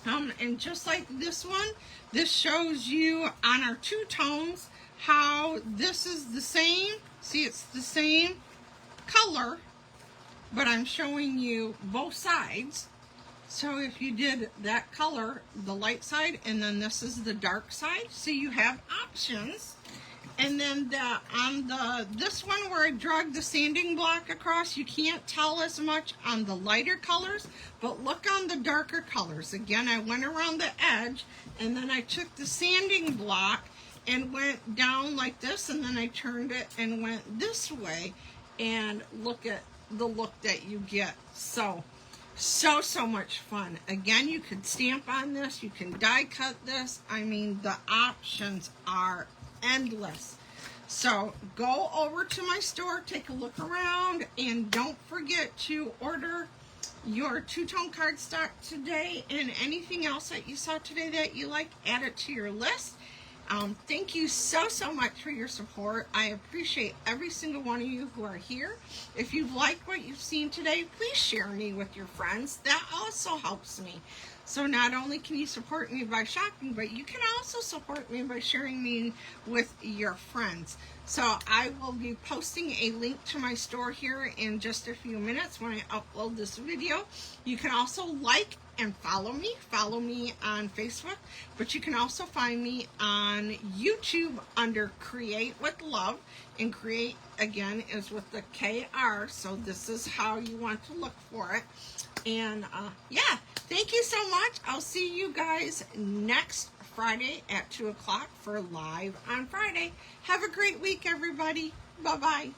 And just like this one, this shows you on our two tones how this is the same. See, it's the same color, but I'm showing you both sides. So if you did that color, the light side, and then this is the dark side, so you have options. And then this one where I dragged the sanding block across, you can't tell as much on the lighter colors, but look on the darker colors. Again, I went around the edge, and then I took the sanding block and went down like this, and then I turned it and went this way, and look at the look that you get. So much fun. Again, you could stamp on this, you can die cut this. I mean, the options are endless. So go over to my store, take a look around, and don't forget to order your two-tone cardstock today, and anything else that you saw today that you like, add it to your list. Thank you so much for your support. I appreciate every single one of you who are here. If you've liked what you've seen today, please share me with your friends. That also helps me. So not only can you support me by shopping, but you can also support me by sharing me with your friends. So I will be posting a link to my store here in just a few minutes when I upload this video. You can also like and follow me. Follow me on Facebook, but you can also find me on YouTube under Create with Love, and Create again is with the KR, so this is how you want to look for it. And yeah, thank you so much. I'll see you guys next Friday at 2 o'clock for Live on Friday. Have a great week, everybody. Bye-bye.